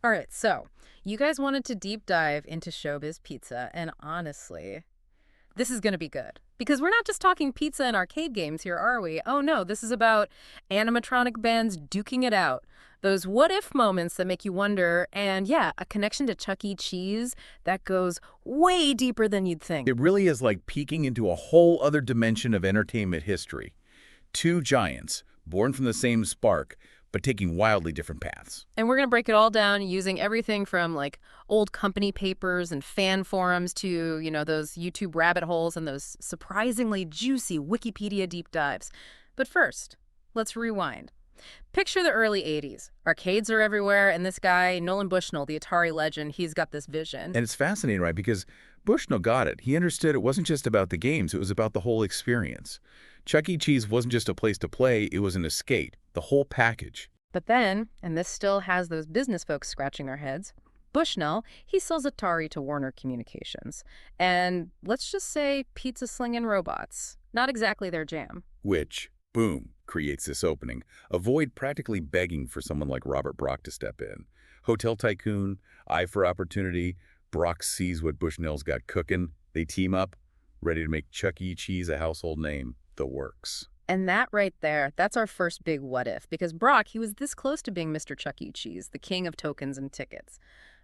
All right, so you guys wanted to deep dive into Showbiz Pizza, and honestly, this is going to be good. Because we're not just talking pizza and arcade games here, are we? Oh no, this is about animatronic bands duking it out. Those what if moments that make you wonder, and yeah, a connection to Chuck E. Cheese that goes way deeper than you'd think. It really is like peeking into a whole other dimension of entertainment history. Two giants, born from the same spark, but taking wildly different paths. And we're going to break it all down using everything from like old company papers and fan forums to, those YouTube rabbit holes and those surprisingly juicy Wikipedia deep dives. But first, let's rewind. Picture the early 80s. Arcades are everywhere, and this guy, Nolan Bushnell, the Atari legend, he's got this vision. And it's fascinating, right? Because Bushnell got it. He understood it wasn't just about the games, it was about the whole experience. Chuck E. Cheese wasn't just a place to play, it was an escape, the whole package. But then, and this still has those business folks scratching their heads, Bushnell, he sells Atari to Warner Communications. And let's just say pizza slinging robots. Not exactly their jam. Which, boom, creates this opening. Avoid practically begging for someone like Robert Brock to step in. Hotel tycoon, eye for opportunity, Brock sees what Bushnell's got cooking. They team up, ready to make Chuck E. Cheese a household name. The works. And that right there, that's our first big what if. Because Brock, he was this close to being Mr. Chuck E. Cheese, the king of tokens and tickets.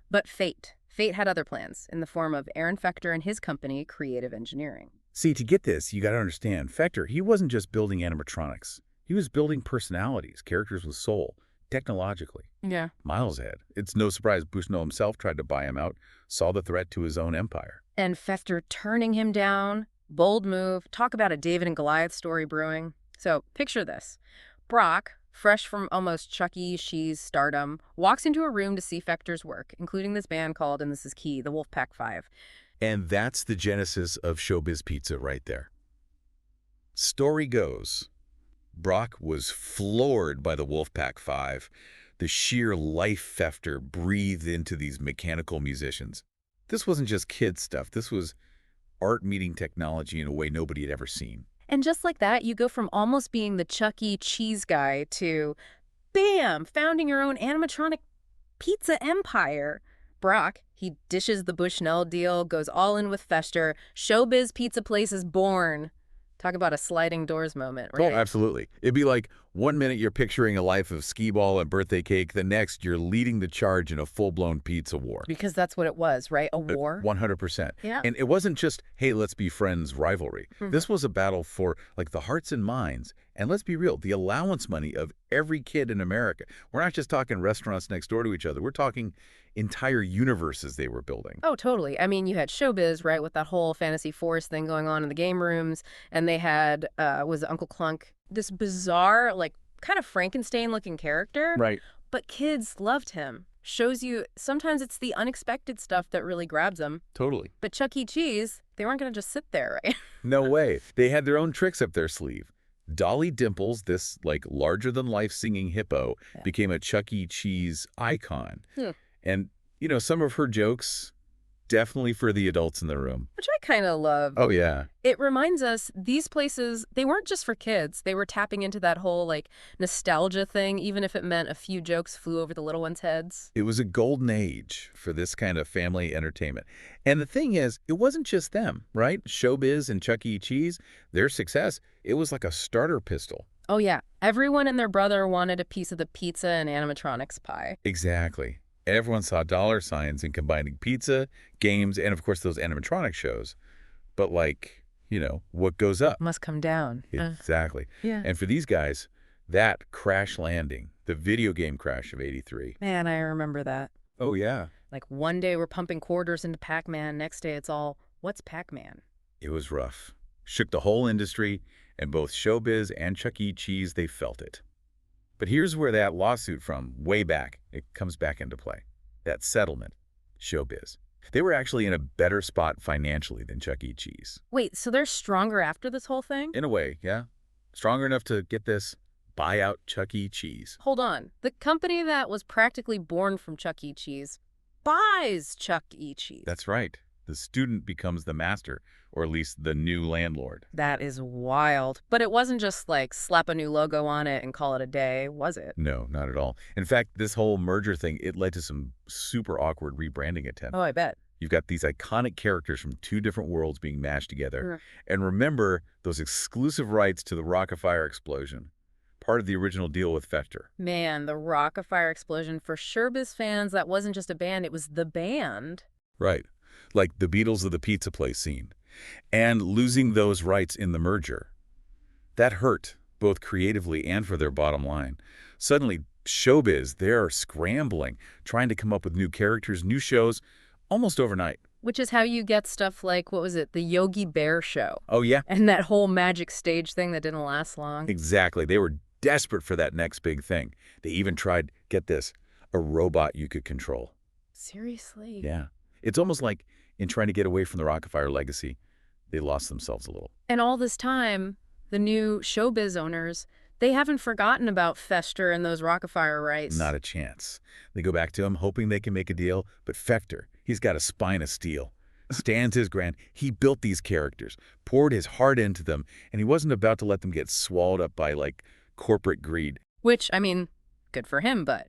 But fate had other plans in the form of Aaron Fechter and his company, Creative Engineering. See, to get this, you got to understand, Fechter, he wasn't just building animatronics. He was building personalities, characters with soul, technologically. Yeah. Miles ahead. It's no surprise Bushnell himself tried to buy him out, saw the threat to his own empire. And Fechter turning him down. Bold move. Talk about a David and Goliath story brewing. So picture this. Brock, fresh from almost Chuck E. Cheese stardom, walks into a room to see Fechter's work, including this band called, and this is key, the Wolfpack Five. And that's the genesis of Showbiz Pizza right there. Story goes, Brock was floored by the Wolfpack Five, the sheer life Fechter breathed into these mechanical musicians. This wasn't just kid stuff. This was art meeting technology in a way nobody had ever seen. And just like that, you go from almost being the Chuck E. Cheese guy to, bam, founding your own animatronic pizza empire. Brock, he dishes the Bushnell deal, goes all in with Fechter. Showbiz Pizza Place is born. Talk about a sliding doors moment, Oh, right? absolutely. It'd be like 1 minute you're picturing a life of skee ball and birthday cake. The next, you're leading the charge in a full-blown pizza war. Because that's what it was, right? A war? 100%. Yeah. And it wasn't just, hey, let's be friends rivalry. Mhm. This was a battle for like the hearts and minds. And let's be real, the allowance money of every kid in America. We're not just talking restaurants next door to each other. We're talking entire universes they were building. Oh, totally. I mean, you had Showbiz, right, with that whole Fantasy Force thing going on in the game rooms. And they had, was it Uncle Clunk, this bizarre, like, kind of Frankenstein-looking character. Right. But kids loved him. Shows you sometimes it's the unexpected stuff that really grabs them. Totally. But Chuck E. Cheese, they weren't going to just sit there, right? No way. They had their own tricks up their sleeve. Dolly Dimples, this like larger-than-life singing hippo, Yeah. became a Chuck E. Cheese icon. Hmm. And, some of her jokes, definitely for the adults in the room. Which I kind of love. Oh, yeah. It reminds us these places, they weren't just for kids. They were tapping into that whole, like, nostalgia thing, even if it meant a few jokes flew over the little ones' heads. It was a golden age for this kind of family entertainment. And the thing is, it wasn't just them, right? Showbiz and Chuck E. Cheese, their success, it was like a starter pistol. Oh, yeah. Everyone and their brother wanted a piece of the pizza and animatronics pie. Exactly. Everyone saw dollar signs in combining pizza, games, and of course those animatronic shows. But like, what goes up? Must come down. Exactly. Yeah. And for these guys, that crash landing, the video game crash of '83. Man, I remember that. Oh, yeah. Like one day we're pumping quarters into Pac-Man. Next day it's all, what's Pac-Man? It was rough. Shook the whole industry, and both Showbiz and Chuck E. Cheese, they felt it. But here's where that lawsuit from way back, it comes back into play. That settlement, Showbiz. They were actually in a better spot financially than Chuck E. Cheese. Wait, so they're stronger after this whole thing? In a way, yeah. Stronger enough to get this, buy out Chuck E. Cheese. Hold on. The company that was practically born from Chuck E. Cheese buys Chuck E. Cheese. That's right. The student becomes the master, or at least the new landlord. That is wild. But it wasn't just like slap a new logo on it and call it a day, was it? No, not at all. In fact, this whole merger thing, it led to some super awkward rebranding attempts. Oh, I bet. You've got these iconic characters from two different worlds being mashed together. Mm. And remember those exclusive rights to the Rockafire explosion, part of the original deal with Fester. Man, the Rockafire explosion, for Showbiz fans, that wasn't just a band, it was the band. Right. Like the Beatles of the pizza place scene. And losing those rights in the merger. That hurt, both creatively and for their bottom line. Suddenly, Showbiz, they're scrambling, trying to come up with new characters, new shows, almost overnight. Which is how you get stuff like, what was it, the Yogi Bear show. Oh, yeah? And that whole magic stage thing that didn't last long. Exactly. They were desperate for that next big thing. They even tried, get this, a robot you could control. Seriously? Yeah. It's almost like in trying to get away from the Rockafire legacy, they lost themselves a little. And all this time, the new Showbiz owners, they haven't forgotten about Fester and those Rockafire rights. Not a chance. They go back to him, hoping they can make a deal, but Fector, he's got a spine of steel. Stands his ground. He built these characters, poured his heart into them, and he wasn't about to let them get swallowed up by, like, corporate greed. Which, I mean, good for him, but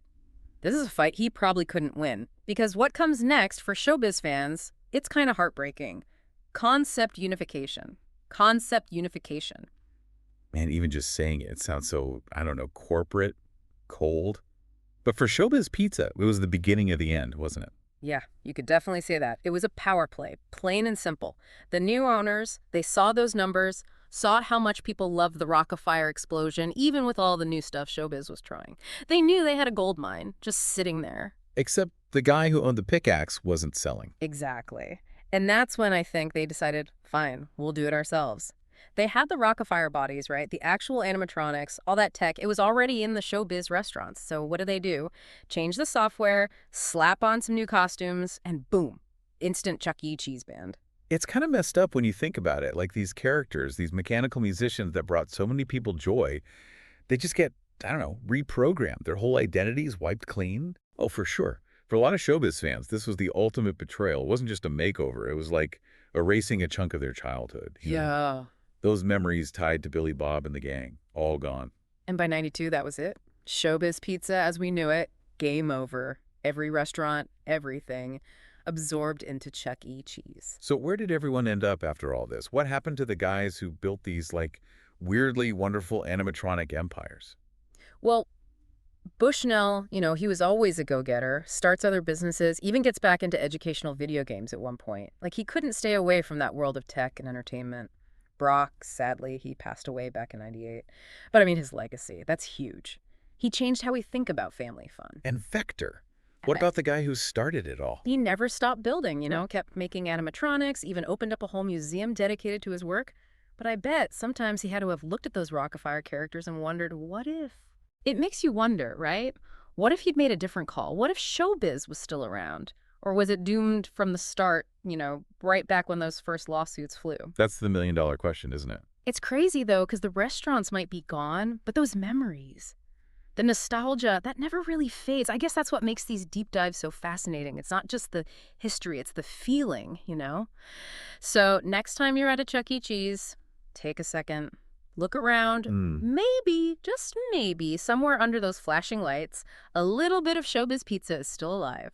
this is a fight he probably couldn't win. Because what comes next for Showbiz fans, it's kind of heartbreaking. Concept unification. Concept unification. Man, even just saying it sounds so, I don't know, corporate, cold. But for Showbiz Pizza, it was the beginning of the end, wasn't it? Yeah, you could definitely say that. It was a power play, plain and simple. The new owners, they saw those numbers, saw how much people loved the Rockafire explosion, even with all the new stuff Showbiz was trying. They knew they had a gold mine just sitting there. Except the guy who owned the pickaxe wasn't selling. Exactly. And that's when I think they decided, fine, we'll do it ourselves. They had the Rockafire bodies, right? The actual animatronics, all that tech. It was already in the Showbiz restaurants. So what do? Change the software, slap on some new costumes, and boom, instant Chuck E. Cheese band. It's kind of messed up when you think about it. Like these characters, these mechanical musicians that brought so many people joy, they just get, I don't know, reprogrammed. Their whole identities wiped clean. Oh, for sure. For a lot of Showbiz fans, this was the ultimate betrayal. It wasn't just a makeover. It was like erasing a chunk of their childhood. You know? Yeah. Those memories tied to Billy Bob and the gang, all gone. And by 92, that was it. Showbiz Pizza as we knew it, game over. Every restaurant, everything, absorbed into Chuck E. Cheese. So where did everyone end up after all this? What happened to the guys who built these, like, weirdly wonderful animatronic empires? Well, Bushnell, he was always a go-getter, starts other businesses, even gets back into educational video games at one point. Like, he couldn't stay away from that world of tech and entertainment. Brock, sadly, he passed away back in 98. But I mean, his legacy, that's huge. He changed how we think about family fun. And Vector. What about the guy who started it all? He never stopped building, kept making animatronics, even opened up a whole museum dedicated to his work. But I bet sometimes he had to have looked at those Rockafire characters and wondered, what if? It makes you wonder, right? What if he'd made a different call? What if Showbiz was still around? Or was it doomed from the start, right back when those first lawsuits flew? That's the million-dollar question, isn't it? It's crazy, though, because the restaurants might be gone, but those memories, the nostalgia, that never really fades. I guess that's what makes these deep dives so fascinating. It's not just the history, it's the feeling. So next time you're at a Chuck E. Cheese, take a second, look around. Maybe, just maybe, somewhere under those flashing lights, a little bit of Showbiz Pizza is still alive.